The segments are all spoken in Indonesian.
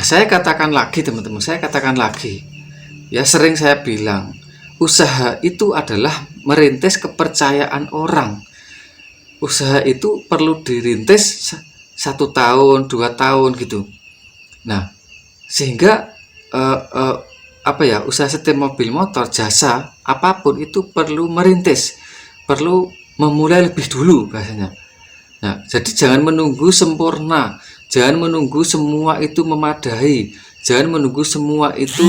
saya katakan lagi teman-teman, saya katakan lagi. Ya, sering saya bilang, usaha itu adalah merintis kepercayaan orang. Usaha itu perlu dirintis 1 tahun, 2 tahun gitu. Nah, sehingga usaha setir mobil motor, jasa apapun itu perlu merintis, perlu memulai lebih dulu bahasanya. Nah, jadi jangan menunggu sempurna, jangan menunggu semua itu memadai, jangan menunggu semua itu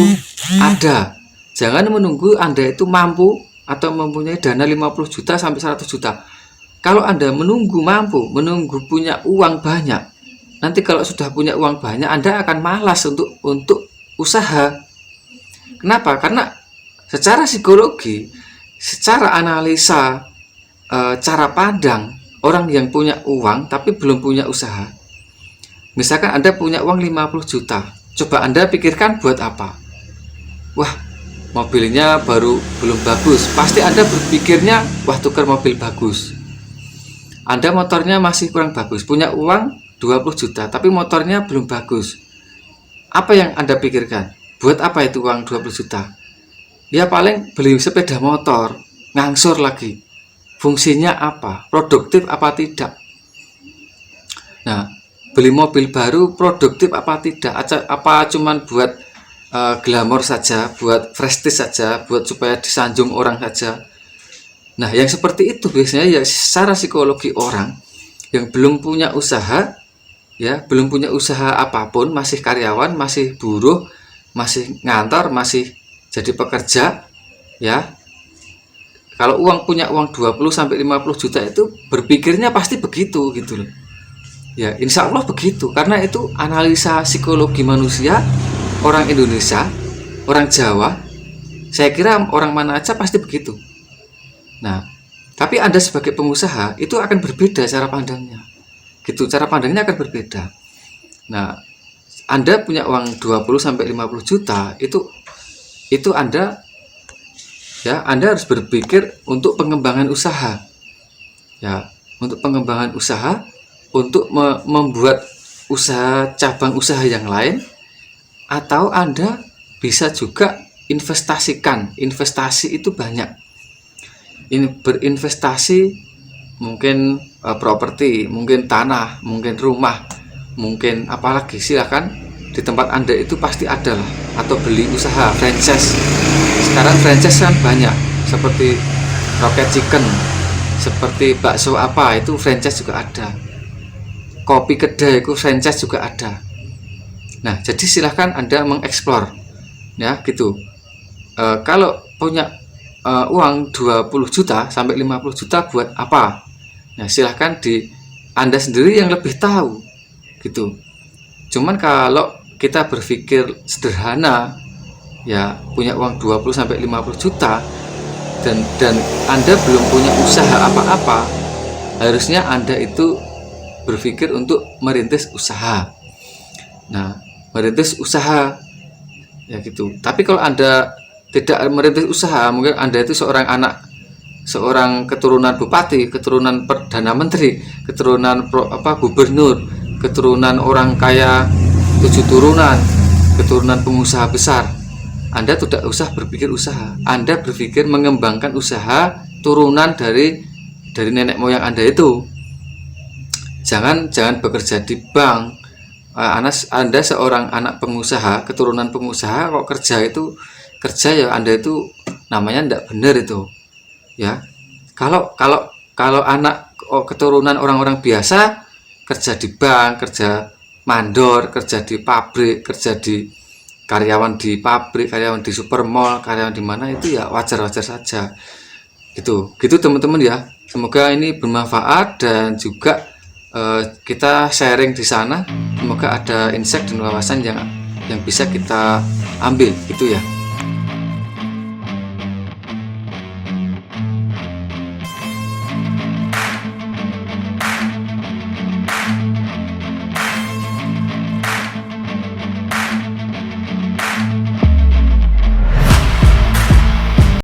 ada. Jangan menunggu Anda itu mampu atau mempunyai dana 50 juta sampai 100 juta. Kalau Anda menunggu mampu, menunggu punya uang banyak, nanti kalau sudah punya uang banyak, Anda akan malas untuk usaha. Kenapa? Karena secara psikologi, secara analisa, cara pandang orang yang punya uang tapi belum punya usaha. Misalkan Anda punya uang 50 juta, coba Anda pikirkan buat apa? Wah, mobilnya baru belum bagus. Pasti Anda berpikirnya, wah tukar mobil bagus. Anda motornya masih kurang bagus, punya uang 20 juta tapi motornya belum bagus. Apa yang Anda pikirkan? Buat apa itu uang 20 juta? Ya paling beli sepeda motor, ngangsur lagi. Fungsinya apa? Produktif apa tidak? Nah, beli mobil baru produktif apa tidak? Apa cuman buat glamor saja, buat prestis saja, buat supaya disanjung orang saja? Nah, yang seperti itu biasanya ya secara psikologi orang yang belum punya usaha, ya belum punya usaha apapun, masih karyawan, masih buruh, masih ngantor, masih jadi pekerja, ya. Kalau punya uang 20 sampai 50 juta itu berpikirnya pasti begitu gitu loh. Ya, insya Allah begitu, karena itu analisa psikologi manusia, orang Indonesia, orang Jawa, saya kira orang mana aja pasti begitu. Nah, tapi Anda sebagai pengusaha itu akan berbeda cara pandangnya. Gitu, cara pandangnya akan berbeda. Nah, Anda punya uang 20 sampai 50 juta, itu Anda harus berpikir untuk pengembangan usaha. Ya, untuk pengembangan usaha, untuk membuat usaha cabang usaha yang lain, atau Anda bisa juga investasikan. Investasi itu banyak. Ini berinvestasi mungkin properti, mungkin tanah, mungkin rumah, mungkin apalagi, silakan. Di tempat Anda itu pasti ada lah. Atau beli usaha franchise. Sekarang franchise kan banyak, seperti Rocket Chicken, seperti bakso apa itu franchise juga ada. Kopi kedai itu franchise juga ada. Nah, jadi silahkan Anda mengeksplor, ya gitu. Kalau punya uang 20 juta sampai 50 juta buat apa? Nah, silahkan Anda sendiri yang lebih tahu, gitu. Cuman kalau kita berpikir sederhana, ya punya uang 20 sampai 50 juta dan Anda belum punya usaha apa-apa, harusnya Anda itu berpikir untuk merintis usaha. Nah, merintis usaha ya gitu. Tapi kalau Anda tidak merintis usaha, mungkin Anda itu seorang keturunan bupati, keturunan perdana menteri, keturunan gubernur, keturunan orang kaya 7 turunan, keturunan pengusaha besar. Anda tidak usah berpikir usaha. Anda berpikir mengembangkan usaha turunan dari nenek moyang Anda itu. Jangan bekerja di bank. Anda seorang anak pengusaha, keturunan pengusaha, kok kerja ya Anda itu namanya tidak benar itu. Ya. Kalau anak keturunan orang-orang biasa kerja di bank, kerja mandor, kerja di pabrik, kerja di karyawan di pabrik, karyawan di supermall, karyawan di mana, itu ya wajar-wajar saja. Gitu teman-teman ya. Semoga ini bermanfaat dan juga kita sharing di sana. Semoga ada insight dan wawasan yang bisa kita ambil gitu ya.